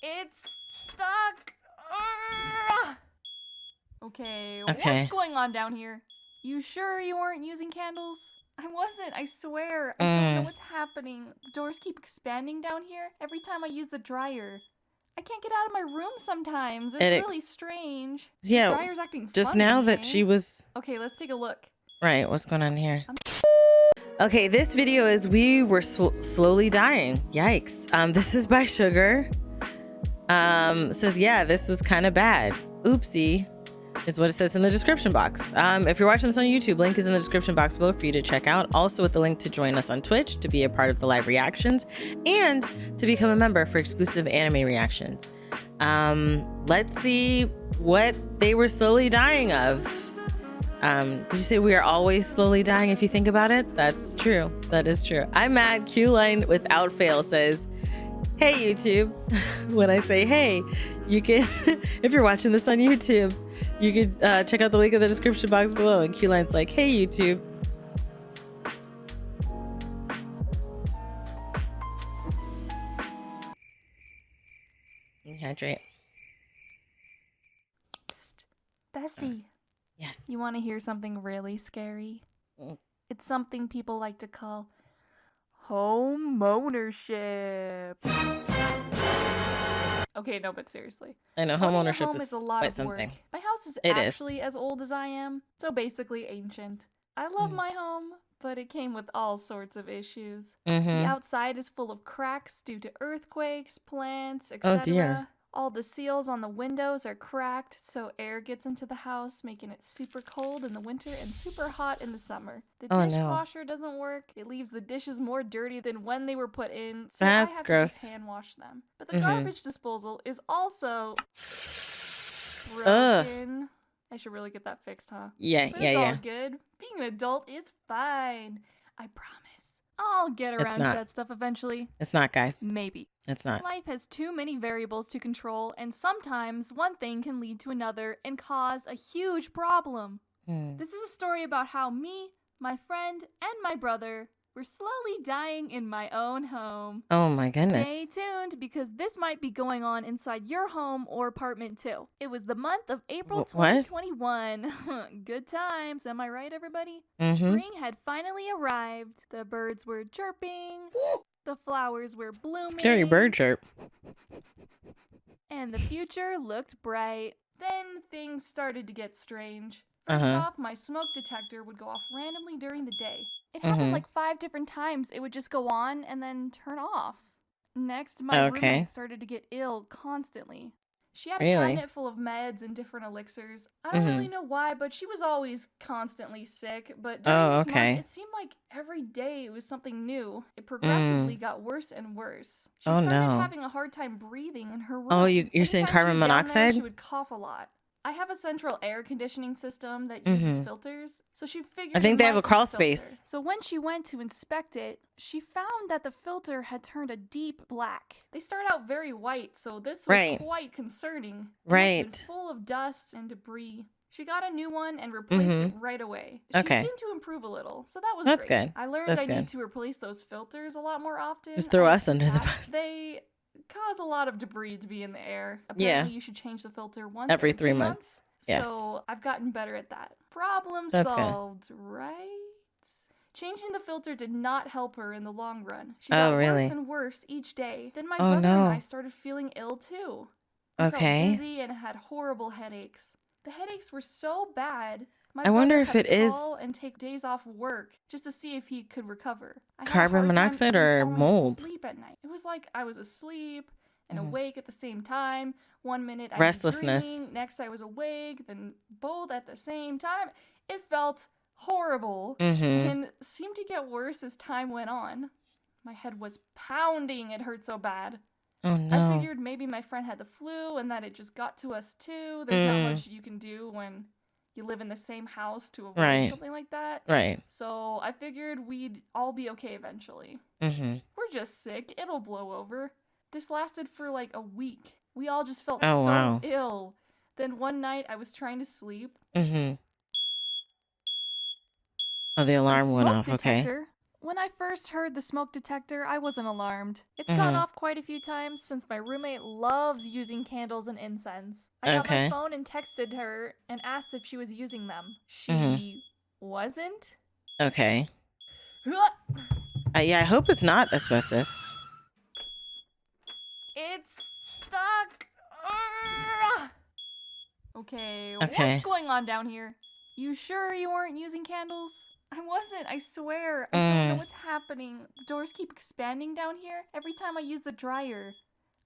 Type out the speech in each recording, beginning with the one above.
It's stuck. Ugh. Okay, Okay. what's going on down here? You sure you weren't using candles? I wasn't, I swear. I don't know what's happening. The doors keep expanding down here every time I use the dryer. I can't get out of my room sometimes. It's really strange. Yeah, The dryer's acting just funny, now that eh? she was... Okay, let's take a look. Right, what's going on here? Okay, this video is we were slowly dying. Yikes. This is by shgurr. Says, yeah, this was kind of bad. Oopsie. Is what it says in the description box. If you're watching this on YouTube, link is in the description box below for you to check out. Also with the link to join us on Twitch to be a part of the live reactions and to become a member for exclusive anime reactions. Let's see what they were slowly dying of. Did you say we are always slowly dying if you think about it? That's true. That is true. I'm mad. Q-Line without fail says, hey YouTube. When I say hey, you can, if you're watching this on YouTube, you could check out the link in the description box below. And Q-Line's like, hey YouTube. Hydrate. Psst. Bestie. Yes. You want to hear something really scary? It's something people like to call home ownership. Okay, no, but seriously. I know, home ownership home is a lot quite of something. work. My house is actually as old as I am, so basically ancient. I love my home, but it came with all sorts of issues. The outside is full of cracks due to earthquakes, plants, etc. Oh dear. All the seals on the windows are cracked, so air gets into the house, making it super cold in the winter and super hot in the summer. The dishwasher doesn't work. It leaves the dishes more dirty than when they were put in, so I have to just hand wash them. But the garbage disposal is also broken. I should really get that fixed, huh? But it's all good. Being an adult is fine. I promise. I'll get around to that stuff eventually. It's not, guys. Maybe. It's not. Life has too many variables to control, and sometimes one thing can lead to another and cause a huge problem. This is a story about how me, my friend, and my brother were slowly dying in my own home. Oh my goodness. Stay tuned, because this might be going on inside your home or apartment too. It was the month of April 2021. Good times, am I right, everybody? Spring had finally arrived. The birds were chirping. The flowers were blooming. Scary bird chirp. And the future looked bright. Then things started to get strange. First off, my smoke detector would go off randomly during the day. It happened like 5 different times. It would just go on and then turn off. Next, my roommate started to get ill constantly. She had a cabinet full of meds and different elixirs. I don't really know why, but she was always constantly sick. But during this month, it seemed like every day it was something new. It progressively got worse and worse. She started having a hard time breathing in her room. Oh, you're saying carbon monoxide? She would cough a lot. I have a central air conditioning system that uses filters, so she figured I think they have a crawl space. So when she went to inspect it, she found that the filter had turned a deep black. They start out very white, so this was quite concerning. It was full of dust and debris. She got a new one and replaced it right away. She seemed to improve a little, so that was great. Good. I learned I need to replace those filters a lot more often. Just throw us under the bus. They cause a lot of debris to be in the air. Apparently, you should change the filter once every 3 months. Yes. So I've gotten better at that. Problem solved, right? Changing the filter did not help her in the long run. She got worse and worse each day. Then my brother and I started feeling ill too. I felt dizzy and had horrible headaches. The headaches were so bad. I wonder if it is and take days off work just to see if he could recover. Carbon monoxide or mold. Sleep at night. It was like I was asleep and awake at the same time. 1 minute I restlessness. was dreaming, next I was awake, then both at the same time. It felt horrible and seemed to get worse as time went on. My head was pounding. It hurt so bad. Oh no. I figured maybe my friend had the flu and that it just got to us too. There's not much you can do when you live in the same house to avoid something like that. So I figured we'd all be okay eventually. We're just sick. It'll blow over. This lasted for like a week. We all just felt so ill. Then one night I was trying to sleep. Oh, the alarm went off. Okay. When I first heard the smoke detector, I wasn't alarmed. It's gone off quite a few times since my roommate loves using candles and incense. I got my phone and texted her and asked if she was using them. She wasn't? Okay. Yeah, I hope it's not asbestos. It's stuck. Okay, what's going on down here? You sure you weren't using candles? I wasn't, I swear. I don't know what's happening. The doors keep expanding down here every time I use the dryer.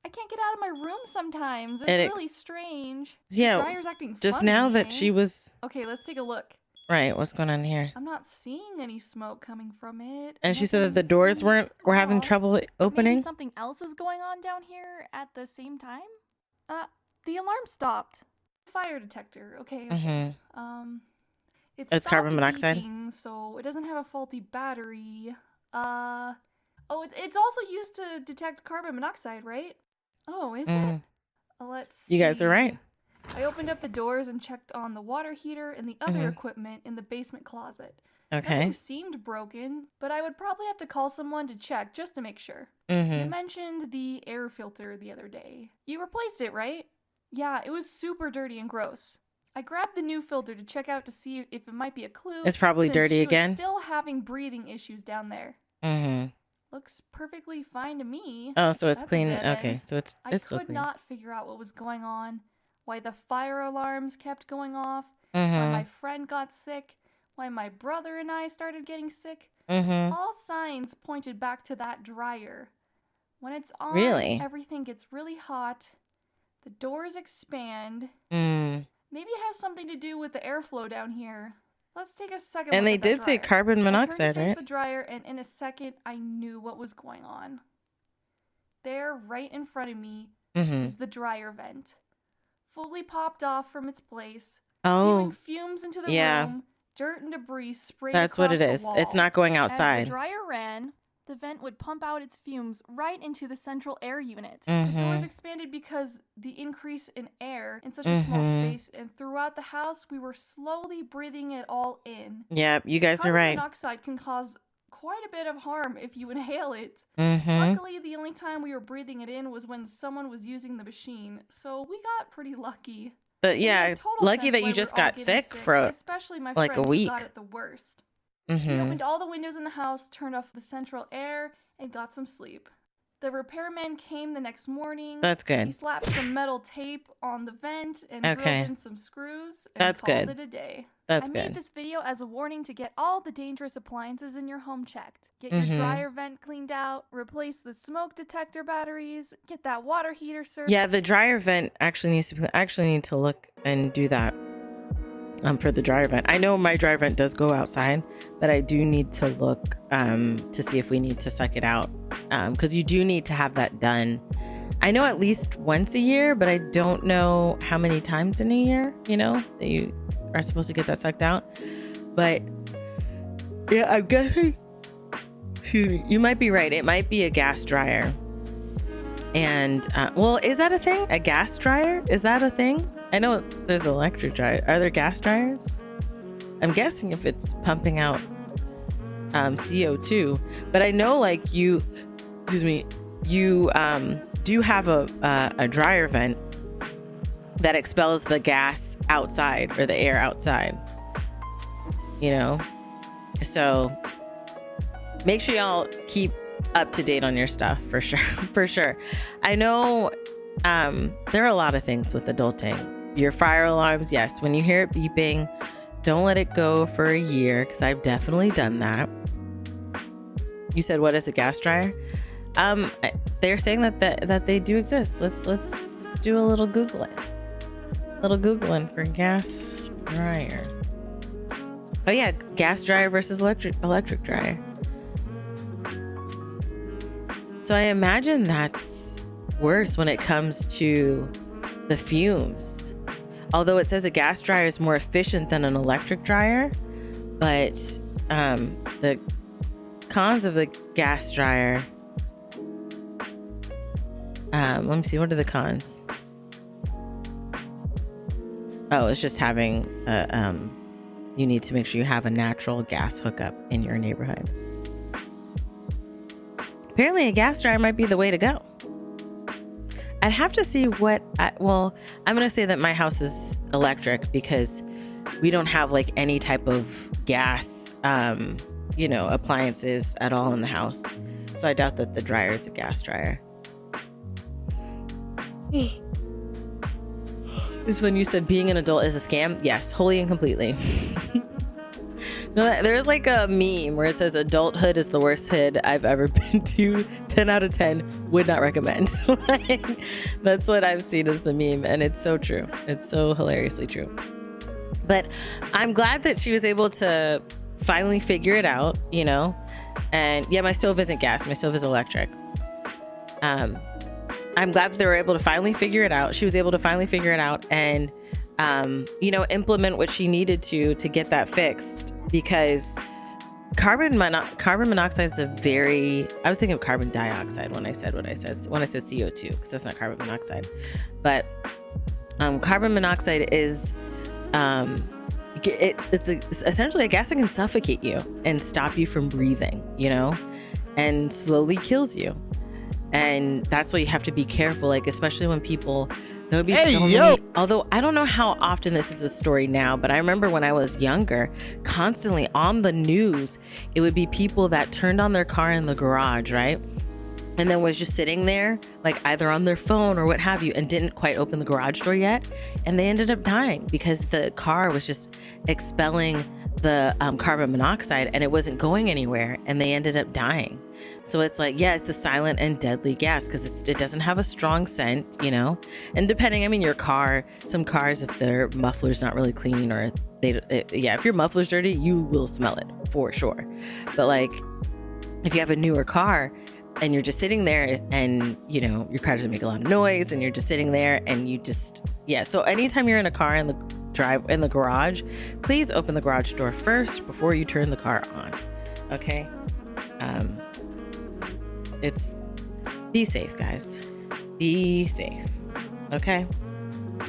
I can't get out of my room sometimes. It's really strange. Yeah, the dryer's acting just funny, now that she was... Okay, let's take a look. Right, what's going on here? I'm not seeing any smoke coming from it. And she said that the doors were having trouble opening? Maybe something else is going on down here at the same time? The alarm stopped. Fire detector. Okay. It's carbon monoxide? Beeping, so it doesn't have a faulty battery. It's also used to detect carbon monoxide, right? Oh, is it? Let's see. You guys are right. I opened up the doors and checked on the water heater and the other equipment in the basement closet. Okay. Nothing seemed broken, but I would probably have to call someone to check just to make sure. You mentioned the air filter the other day. You replaced it, right? Yeah, it was super dirty and gross. I grabbed the new filter to check out to see if it might be a clue. It's probably dirty again. She was still having breathing issues down there. Looks perfectly fine to me. Oh, so it's clean. Okay, so it's still clean. I could clean. not figure out what was going on, why the fire alarms kept going off, why my friend got sick, why my brother and I started getting sick. All signs pointed back to that dryer. When it's on, everything gets really hot. The doors expand. Maybe it has something to do with the airflow down here. Let's take a second. And they did say carbon monoxide, right? The dryer, and in a second, I knew what was going on. There, right in front of me, is the dryer vent, fully popped off from its place, spewing fumes into the room. Dirt and debris sprayed That's what it is. Wall. It's not going outside. As the dryer ran, the vent would pump out its fumes right into the central air unit. The doors expanded because the increase in air in such a small space, and throughout the house, we were slowly breathing it all in. Yep, you guys are right. Carbon monoxide can cause quite a bit of harm if you inhale it. Luckily, the only time we were breathing it in was when someone was using the machine, so we got pretty lucky. But yeah, lucky that you just got sick for especially my like friend a week. Who got it the worst. We opened all the windows in the house, turned off the central air, and got some sleep. The repairman came the next morning. That's good. He slapped some metal tape on the vent and drilled in some screws and That's called good. it a day. That's I good. made this video as a warning to get all the dangerous appliances in your home checked. Get your dryer vent cleaned out, replace the smoke detector batteries, get that water heater serviced. Yeah, the dryer vent actually needs to need to look and do that. For the dryer vent. I know my dryer vent does go outside, but I do need to look to see if we need to suck it out, because you do need to have that done. I know at least once a year, but I don't know how many times in a year, that you are supposed to get that sucked out. But yeah, I'm guessing, excuse me, you might be right. It might be a gas dryer. And well, is that a thing? A gas dryer? Is that a thing? I know there's electric dryer. Are there gas dryers? I'm guessing if it's pumping out CO2, but I know like you do have a dryer vent that expels the gas outside or the air outside, so make sure y'all keep up to date on your stuff for sure. I know there are a lot of things with adulting. Your fire alarms, yes, when you hear it beeping, don't let it go for a year, because I've definitely done that. You said, what is a gas dryer? They're saying that they do exist. Let's do a little Googling. For gas dryer. Oh yeah, gas dryer versus electric dryer. So I imagine that's worse when it comes to the fumes. Although it says a gas dryer is more efficient than an electric dryer, but the cons of the gas dryer. Let me see. What are the cons? Oh, it's just having you need to make sure you have a natural gas hookup in your neighborhood. apparently a gas dryer might be the way to go. I'd have to see well, I'm going to say that my house is electric because we don't have like any type of gas, appliances at all in the house. So I doubt that the dryer is a gas dryer. Is when you said being an adult is a scam? Yes, wholly and completely. No, there's like a meme where it says adulthood is the worst hood I've ever been to. 10 out of 10 would not recommend. Like, that's what I've seen as the meme, and it's so true. It's so hilariously true. But I'm glad that she was able to finally figure it out, and yeah, my stove isn't gas, my stove is electric. I'm glad that they were able to finally figure it out. She was able to finally figure it out and implement what she needed to get that fixed, because carbon monoxide is I was thinking of carbon dioxide when I said CO2, because that's not carbon monoxide, but carbon monoxide is it's essentially a gas that can suffocate you and stop you from breathing, and slowly kills you. And that's why you have to be careful, like, especially when people, there would be so many, although I don't know how often this is a story now, but I remember when I was younger, constantly on the news, it would be people that turned on their car in the garage, right? And then was just sitting there, like either on their phone or what have you, and didn't quite open the garage door yet. And they ended up dying because the car was just expelling the carbon monoxide and it wasn't going anywhere, and they ended up dying. So it's like, yeah, it's a silent and deadly gas because it doesn't have a strong scent, and depending, your car, some cars, if their muffler's not really clean, or if your muffler's dirty, you will smell it for sure. But like, if you have a newer car and you're just sitting there and, your car doesn't make a lot of noise and you're just sitting there and so anytime you're in a car in the garage, please open the garage door first before you turn the car on. Okay. Be safe, guys. Be safe. Okay.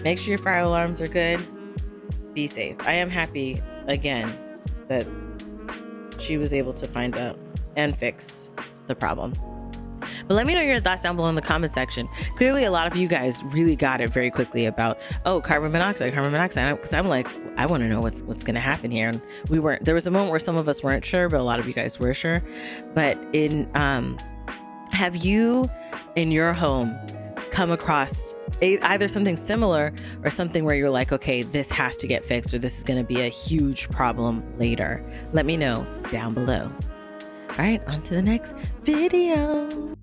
Make sure your fire alarms are good. Be safe. I am happy again that she was able to find out and fix the problem. But let me know your thoughts down below in the comment section. Clearly, a lot of you guys really got it very quickly about, carbon monoxide. Because I'm like, I want to know what's going to happen here. And there was a moment where some of us weren't sure, but a lot of you guys were sure. But have you in your home come across either something similar or something where you're like, okay, this has to get fixed, or this is going to be a huge problem later? Let me know down below. All right, on to the next video.